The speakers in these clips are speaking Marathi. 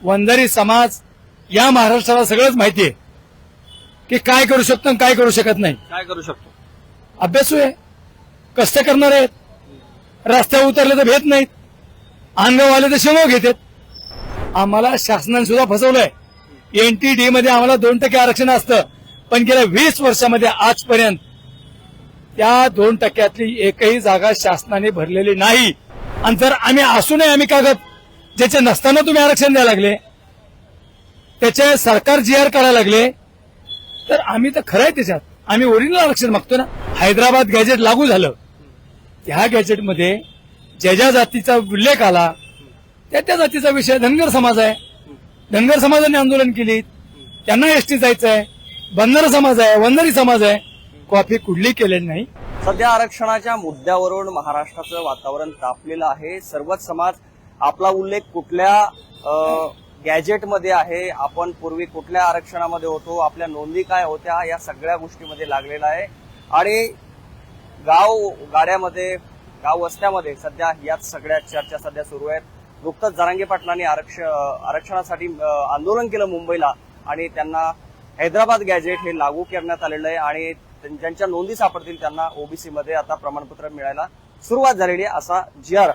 वंजारी समाज या महाराष्ट्राला सगळंच माहिती आहे की काय करू शकतो आणि काय करू शकत नाही. काय करू शकतो? अभ्यासू आहे, कष्ट करणार आहेत, रस्त्यावर उतरले तर भेट नाहीत, अंगावर आले तर शेंगो घेतात. आम्हाला शासनाने सुद्धा फसवलंय. एनटीडी मध्ये आम्हाला 2% आरक्षण असतं, पण गेल्या 20 वर्षामध्ये आजपर्यंत त्या 2%तली एकही जागा शासनाने भरलेली नाही. आणि जर आम्ही असू नये, आम्ही कागद ज्याचे नसताना तुम्ही आरक्षण द्यायला लागले, त्याचे सरकार GR करायला लागले, तर आम्ही तर खरं आहे त्याच्यात आम्ही ओरिजिनल आरक्षण मागतो ना. हैदराबाद गॅजेट लागू झालं, त्या गॅजेटमध्ये ज्या जातीचा उल्लेख आला त्या जातीचा विषय धनगर समाज आहे. धनगर समाजाने आंदोलन केली, त्यांना एसटी जायचं आहे. बंजारा समाज आहे, वंजारी समाज आहे, कॉफी कुठली केलेली नाही. सध्या आरक्षणाच्या मुद्द्यावरून महाराष्ट्राचं वातावरण तापलेलं आहे. सर्वच समाज आपला उल्लेख कुठल्या गॅजेटमध्ये आहे, आपण पूर्वी कुठल्या आरक्षणामध्ये होतो, आपल्या नोंदी काय होत्या, या सगळ्या गोष्टीमध्ये लागलेला आहे. आणि गाव गाड्यामध्ये, गाव वस्त्यामध्ये सध्या याच सगळ्या चर्चा सध्या सुरू आहेत. नुकतंच जरांगे पाटलांनी आरक्षणासाठी आंदोलन केलं मुंबईला, आणि त्यांना हैदराबाद गॅजेट हे लागू करण्यात आलेलं आहे. आणि ज्यांच्या नोंदी सापडतील त्यांना ओबीसी मध्ये आता प्रमाणपत्र मिळायला सुरुवात झालेली आहे, असा GR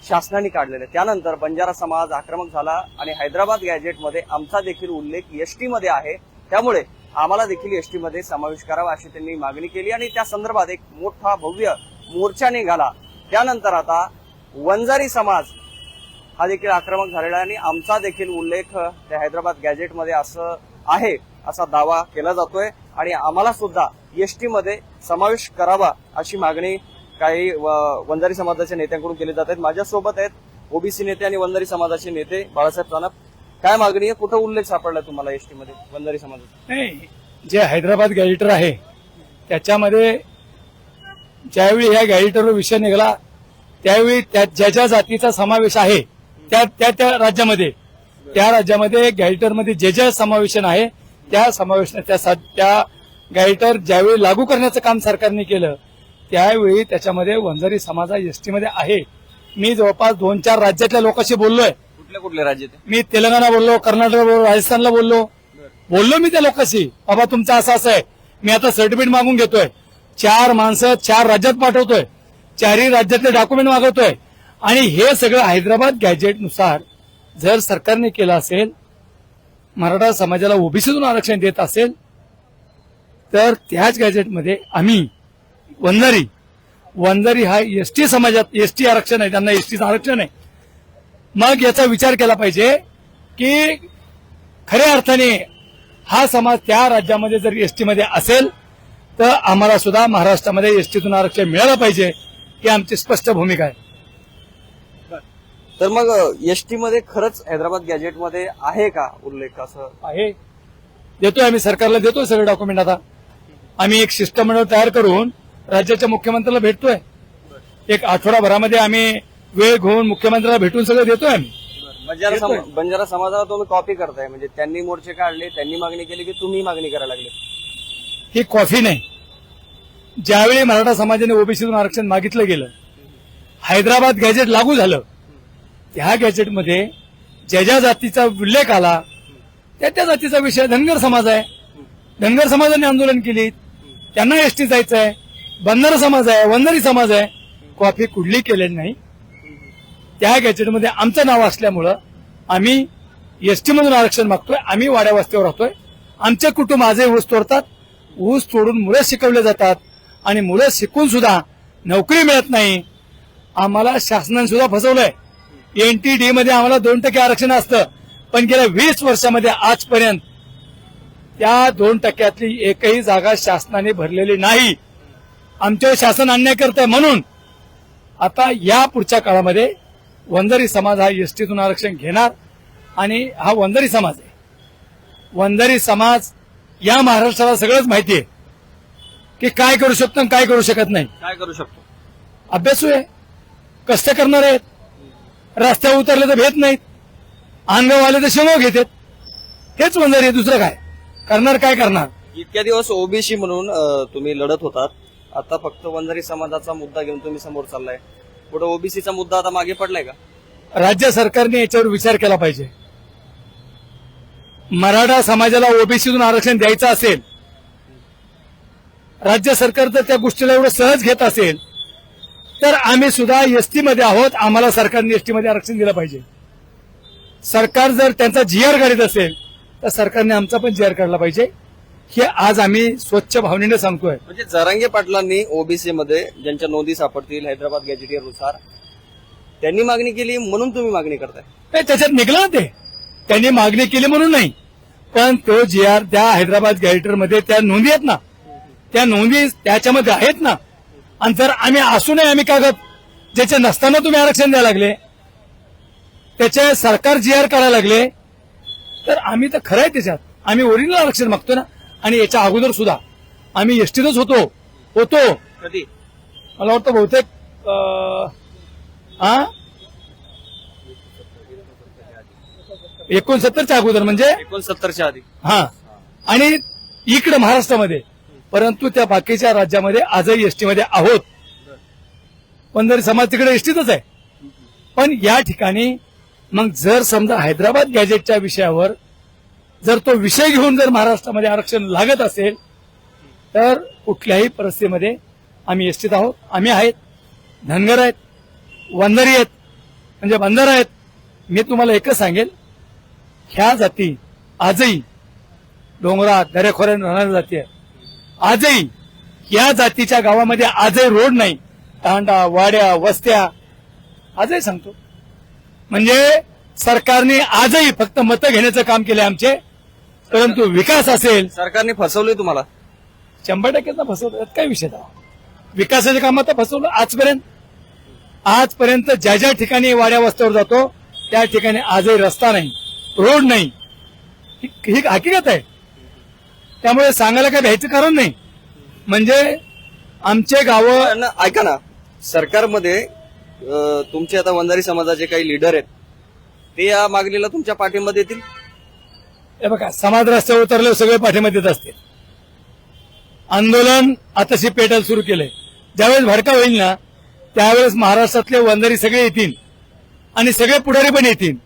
शासनाने काढलेला आहे. त्यानंतर बंजारा समाज आक्रमक झाला आणि हैदराबाद गॅजेटमध्ये आमचा देखील उल्लेख एसटी मध्ये आहे, त्यामुळे आम्हाला देखील एसटी मध्ये समावेश करावा अशी त्यांनी मागणी केली. आणि त्या संदर्भात एक मोठा भव्य मोर्चा निघाला. त्यानंतर आता वंजारी समाज हा देखील आक्रमक झालेला आहे आणि आमचा देखील उल्लेख त्या हैदराबाद गॅजेटमध्ये असं आहे असा दावा केला जातोय. आणि आम्हाला सुद्धा एसटी मध्ये समावेश करावा अशी मागणी काही वंजारी समाजाच्या नेत्यांकडून केली जात आहेत. माझ्यासोबत आहेत ओबीसी नेते आणि वंजारी समाजाचे नेते. बाळासाहेब सानप, काय मागणी आहे? कुठं उल्लेख सापडला तुम्हाला एसटी मध्ये वंजारी समाजाचा? नाही, जे हैदराबाद गॅजेटर आहे त्याच्यामध्ये ज्यावेळी ह्या गॅजेटरवर विषय निघाला त्यावेळी ज्या जातीचा समावेश आहे त्या राज्यामध्ये, त्या राज्यामध्ये गॅजेटरमध्ये जे समावेशन आहे त्या त्या गॅजेटर ज्यावेळी लागू करण्याचं काम सरकारने केलं त्यावेळी त्याच्यामध्ये वंजारी समाज एसटी मध्ये आहे. मी जवळपास 2-4 राज्यातल्या लोकांशी बोललोय. कुठल्या राज्यात? मी तेलंगणा बोललो, कर्नाटक बोललो, राजस्थानला बोललो मी त्या लोकांशी. बाबा तुमचं असं आहे, मी आता सर्टिफिकेट मागून घेतोय, 4 माणसं 4 राज्यात पाठवतोय, 4ही राज्यातले डॉक्युमेंट मागवतोय. आणि हे सगळं हैदराबाद गॅजेटनुसार जर सरकारने केलं असेल, मराठा समाजाला ओबीसीतून आरक्षण देत असेल, तर त्याच गॅजेटमध्ये आम्ही वंजारी हा एसटी समाजात एसटी आरक्षण आहे, त्यांना एसटीचं आरक्षण आहे. मग याचा विचार केला पाहिजे की खऱ्या अर्थाने हा समाज त्या राज्यामध्ये जर एसटी मध्ये असेल तर आम्हाला सुद्धा महाराष्ट्रामध्ये एसटीतून आरक्षण मिळालं पाहिजे, ही आमची स्पष्ट भूमिका आहे. तर मग एसटी मध्ये खरंच हैदराबाद गॅजेट मध्ये आहे का उल्लेख? असं आहे, देतोय आम्ही सरकारला, देतोय सगळे डॉक्युमेंट. आता आम्ही एक शिष्टमंडळ तयार करून राज्याच्या मुख्यमंत्र्याला भेटतोय. एक आठवडाभरामध्ये आम्ही वेळ घेऊन मुख्यमंत्र्याला भेटून सगळं देतोय आम्ही. बंजारा समाजाला तुम्ही कॉपी करताय, म्हणजे त्यांनी मोर्चे काढले, त्यांनी मागणी केली की तुम्ही मागणी करायला लागले? ही कॉफी नाही. ज्यावेळी मराठा समाजाने ओबीसीतून आरक्षण मागितलं गेलं, हैदराबाद गॅजेट लागू झालं, त्या गॅजेटमध्ये ज्या जातीचा उल्लेख आला त्या जातीचा विषय धनगर समाज आहे. धनगर समाजाने आंदोलन केली, त्यांना एसटी जायचं आहे. बंजारा समाज आहे, वंजारी समाज आहे, कॉफी कुठली केलेली नाही. त्या गॅजेटमध्ये आमचं नाव असल्यामुळं आम्ही एसटी मधून आरक्षण मागतोय. आम्ही वाड्या वस्तीवर राहतोय. आमचे कुटुंब आजही ऊस तोडतात, ऊस तोडून मुलं शिकवले जातात आणि मुलं शिकून सुद्धा नोकरी मिळत नाही. आम्हाला शासनाने सुद्धा फसवलंय. एनटीडी मध्ये आम्हाला 2% आरक्षण असतं, पण गेल्या 20 वर्षामध्ये आजपर्यंत त्या 2%तली एकही जागा शासनाने भरलेली नाही. आमच्यावर शासन अन्याय करत आहे. म्हणून आता या पुढच्या काळामध्ये वंजारी समाज हा एसटीतून आरक्षण घेणार. आणि हा वंजारी समाज आहे. वंजारी समाज या महाराष्ट्राला सगळंच माहिती आहे की काय करू शकतो आणि काय करू शकत नाही. काय करू शकतो? अभ्यासू आहे, कष्ट करणार आहेत, रस्त्यावर उतरले तर भेट नाहीत, अंगावर आले तर शेंगो घेतात. हेच वंजारी आहे, दुसरं काय करणार? काय करणार? इतक्या दिवस ओबीसी म्हणून तुम्ही लढत होतात, आता फक्त वंजारी समाजाचा मुद्दा घेऊन तुम्ही समोर चाललाय. पुढे ओबीसीचा मुद्दा आता मागे पडलाय का? राज्य सरकारने याच्यावर विचार केला पाहिजे. मराठा समाजाला ओबीसीतून आरक्षण द्यायचं असेल, राज्य सरकार जर त्या गोष्टीला एवढं सहज घेत असेल, तर आम्ही सुद्धा एसटी मध्ये आहोत. आम्हाला सरकारने एसटी मध्ये आरक्षण दिलं पाहिजे. सरकार जर त्यांचा जीआर काढत असेल तर सरकारने आमचा पण जीआर काढला पाहिजे. हे आज आम्ही स्वच्छ भावनेने सांगतोय. म्हणजे जरांगे पाटलांनी ओबीसी मध्ये ज्यांच्या नोंदी सापडतील हैदराबाद गॅजेटियर नुसार त्यांनी मागणी केली म्हणून तुम्ही मागणी करताय. नाही, त्याच्यात निघलं ना ते. त्यांनी मागणी केली म्हणून नाही, पण तो जीआर त्या हैदराबाद गॅजेटर मध्ये त्या नोंदी आहेत ना, त्या नोंदी त्याच्यामध्ये आहेत ना. आणि जर आम्ही असू नये, आम्ही कागद ज्याचे नसताना तुम्ही आरक्षण द्यायला लागले, त्याचे सरकार जीआर करायला लागले, तर आम्ही तर खरं आहे त्याच्यात. आम्ही ओरिजिनल आरक्षण मागतो ना. आणि याच्या अगोदर सुद्धा आम्ही एसटीतच होतो. कधी मला वाटतं बहुतेक 69च्या अगोदर, म्हणजे 69च्या आधी. हा. आणि इकडे महाराष्ट्रामध्ये, परंतु त्या बाकीच्या राज्यामध्ये आजही एसटी मध्ये आहोत. वंजारी समाज तिकडे एसटीतच आहे. पण या ठिकाणी मग जर समजा हैदराबाद गॅजेटच्या विषयावर जर तो विषय घेऊन जर महाराष्ट्रामध्ये आरक्षण लागत असेल, तर कुठल्याही परिस्थितीमध्ये आम्ही एसटीत आहोत. आम्ही आहेत, धनगर आहेत, वंजारी आहेत, म्हणजे बंजारा आहेत. मी तुम्हाला एकच सांगेल, ह्या जाती आजही डोंगरात दऱ्याखोऱ्यात राहणाऱ्या जाती आहेत. आजही या जातीच्या गावामध्ये आजही रोड नाही, तांडा, वाड्या, वस्त्या आजही सांगतो. म्हणजे सरकारने आजही फक्त मतं घेण्याचं काम केलंय आमचे, परंतु विकास असेल, सरकारने फसवले तुम्हाला. 100% फसवलं. त्यात काय विषय आहे? विकासाच्या कामात तर फसवलं आजपर्यंत ज्या ज्या ठिकाणी वाड्या वस्त्यावर जातो त्या ठिकाणी आजही रस्ता नाही, रोड नाही. ही हकीकत आहे. त्यामुळे सांगायला काही भ्यायचं कारण नाही. म्हणजे आमचे गावं. पण ऐका ना, सरकारमध्ये तुमचे आता वंजारी समाजाचे काही लीडर आहेत, ते या मागणीला तुमच्या पाठिंबा देतील. हे बघा, समाज रस्त्यावर उतरले सगळे पाठिंबा देत असते. आंदोलन आताशी पेटायला सुरू केलंय. ज्यावेळेस भडका होईल ना, त्यावेळेस महाराष्ट्रातले वंजारी सगळे येतील आणि सगळे पुढारी पण येतील.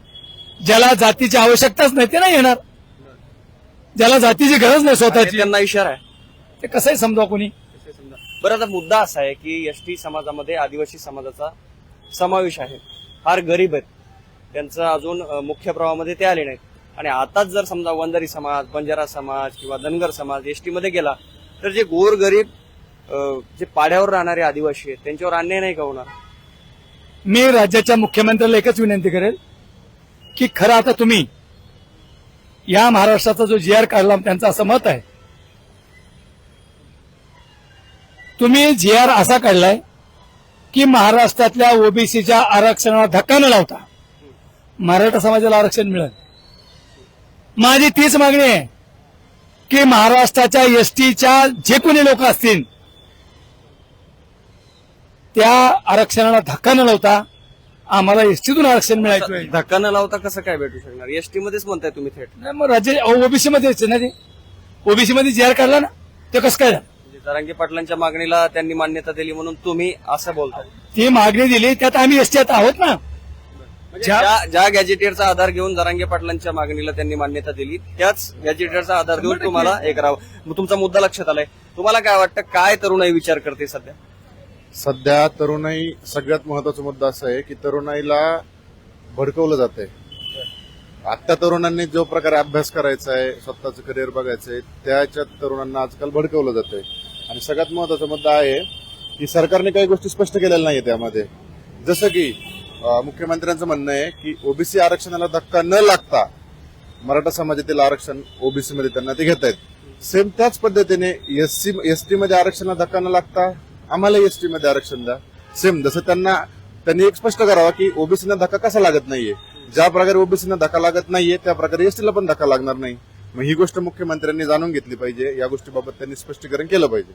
ज्याला जातीची आवश्यकताच नाही ते नाही येणार. ज्याला जातीची गरज नाही स्वतःची, त्यांना इशारा आहे. ते कसंही समजा कोणी. बरं, आता मुद्दा असा आहे की एसटी समाजामध्ये आदिवासी समाजाचा समावेश आहे. फार गरीब आहेत, त्यांचं अजून मुख्य प्रवाहामध्ये ते आले नाहीत. आणि आताच जर समजा वंजारी समाज, बंजारा समाज किंवा धनगर समाज एसटी मध्ये गेला तर जे गोरगरीब जे पाड्यावर राहणारे आदिवासी आहेत त्यांच्यावर अन्याय नाही का होणार? मी राज्याच्या मुख्यमंत्र्याला एकच विनंती करेल की खरं आता तुम्ही या महाराष्ट्राचा जो जीआर काढला, त्यांचं असं मत आहे, तुम्ही जीआर असा काढलाय की महाराष्ट्रातल्या ओबीसीच्या आरक्षणाला धक्का न लावता मराठा समाजाला आरक्षण मिळेल. माझी तीच मागणी आहे की महाराष्ट्राच्या एसटीच्या जे कोणी लोक असतील त्या आरक्षणाला धक्का न लावता आम्हाला एसटीतून आरक्षण मिळायचं आहे. धक्का न लावता कसं काय भेटू शकणार? एसटी मध्येच म्हणताय तुम्ही थेट. नाही, मग राज्य ओबीसी मध्ये ना, ते ओबीसी मध्ये जीआर काढला ना, ते कसं काय झालं? म्हणजे जरांगे पाटलांच्या मागणीला त्यांनी मान्यता दिली म्हणून तुम्ही असं बोलताय. ती मागणी दिली, त्यात आम्ही एसटीत आहोत ना. ज्या गॅजेटियरचा आधार घेऊन जरांगे पाटलांच्या मागणीला त्यांनी मान्यता दिली, त्याच गॅजेटियरचा आधार देऊन तुम्हाला हे करावं. मग तुमचा मुद्दा लक्षात आलाय. तुम्हाला काय वाटतं, काय तरुणाई विचार करते सध्या? सध्या तरुणाई, सगळ्यात महत्वाचा मुद्दा असा आहे की तरुणाईला भडकवलं जात आहे. आता तरुणांनी जो प्रकारे अभ्यास करायचा आहे, स्वतःचं करिअर बघायचं आहे, त्याच्यात तरुणांना आजकाल भडकवलं जात आहे. आणि सगळ्यात महत्वाचा मुद्दा आहे की सरकारने काही गोष्टी स्पष्ट केलेल्या नाहीये त्यामध्ये. जसं की मुख्यमंत्र्यांचं म्हणणं आहे की ओबीसी आरक्षणाला धक्का न लागता मराठा समाजातील आरक्षण ओबीसी मध्ये त्यांना ते घेत आहेत. सेम त्याच पद्धतीने एसटी मध्ये आरक्षणाला धक्का न लागता आम्हाला एसटी मध्ये आरक्षण द्या. सेम जसं त्यांनी एक स्पष्ट करावं की ओबीसीना धक्का कसा लागत नाहीये. ज्या प्रकारे ओबीसीना धक्का लागत नाहीये त्या प्रकारे एसटीला पण धक्का लागणार नाही. मग ही गोष्ट मुख्यमंत्र्यांनी जाणून घेतली पाहिजे. या गोष्टीबाबत त्यांनी स्पष्टीकरण केलं पाहिजे.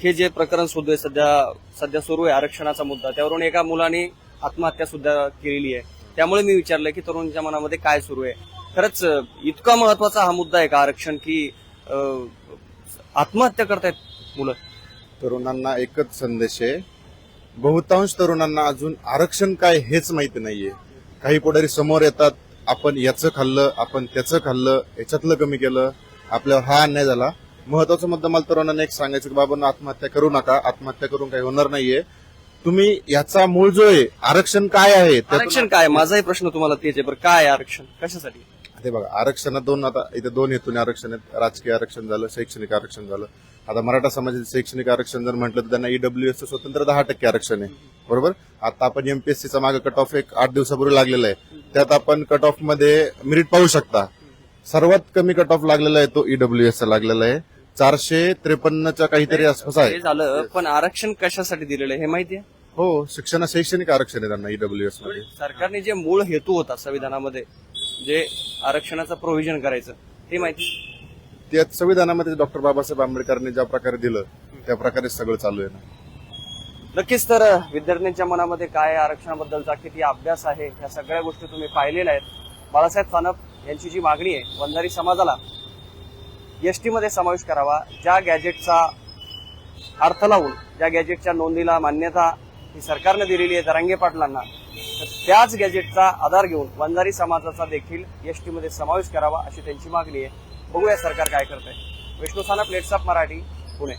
हे जे प्रकरण सुरू आहे, सध्या सुरू आहे आरक्षणाचा मुद्दा, त्यावरून एका मुलाने आत्महत्या सुद्धा केलेली आहे. त्यामुळे मी विचारलं की तरुणांच्या मनामध्ये काय सुरू आहे. खरंच इतका महत्वाचा हा मुद्दा आहे का आरक्षण, की आत्महत्या करतायत मुलं? तरुणांना एकच संदेश आहे, बहुतांश तरुणांना अजून आरक्षण काय हेच माहिती नाहीये. काही पुढारी समोर येतात, आपण याचं खाल्लं, आपण त्याचं खाल्लं, याच्यातलं कमी केलं, आपल्यावर हा अन्याय झाला. महत्वाचा मुद्दा मला तरुणांना एक सांगायचं की बाबांना आत्महत्या करू नका, आत्महत्या करून काही होणार नाहीये. तुम्ही याचा मूळ जो आहे आरक्षण काय आहे त्यातून- आरक्षण काय? माझाही प्रश्न तुम्हाला तेच आहे. बरं, काय आरक्षण कशासाठी? ते बघा, आरक्षणात आता इथे दोन हेतूने आरक्षण आहेत. राजकीय आरक्षण झालं, शैक्षणिक आरक्षण झालं. आता मराठा समाजाचे शैक्षणिक आरक्षण जर म्हटलं तर त्यांना ईडब्ल्यूएसचं स्वतंत्र 10% आरक्षण आहे, बरोबर. आता आपण एमपीएससीचा मागे कट ऑफ एक 8 दिवसापूर्वी लागलेला आहे. त्यात आपण कट ऑफ मध्ये मेरिट पाहू शकता. सर्वात कमी कट ऑफ लागलेला आहे तो ईडब्ल्यूएसचा लागलेला आहे. 453च्या काहीतरी आसपास आहे. हे झालं, पण आरक्षण कशासाठी दिलेलं आहे हे माहिती आहे? हो, शैक्षणिक आरक्षण आहे त्यांना ईडब्ल्यूएस मध्ये. सरकारने जे मूळ हेतू होता संविधानामध्ये, जे आरक्षणाचं प्रोव्हिजन करायचं, ते माहिती? त्यात संविधानामध्ये डॉक्टर बाबासाहेब आंबेडकरांनी ज्या प्रकारे दिलं त्या प्रकारे सगळं चालू आहे ना. नक्कीच. तर विद्यार्थ्यांच्या मनामध्ये काय आरक्षणाबद्दलचा किती अभ्यास आहे, ह्या सगळ्या गोष्टी तुम्ही पाहिलेल्या आहेत. बाळासाहेब सानप यांची जी मागणी आहे, वंजारी समाजाला एसटी मध्ये समावेश करावा, ज्या गॅजेटचा अर्थ लावून, ज्या गॅजेटच्या नोंदीला मान्यता ही सरकारने दिलेली आहे जरांगे पाटलांना, तर त्याच गॅजेटचा आधार घेऊन वंजारी समाजाचा देखील एसटी मध्ये समावेश करावा अशी त्यांची मागणी आहे. बघूया सरकार काय करतंय. Vishnu Sanap, let's up Marathi, Pune.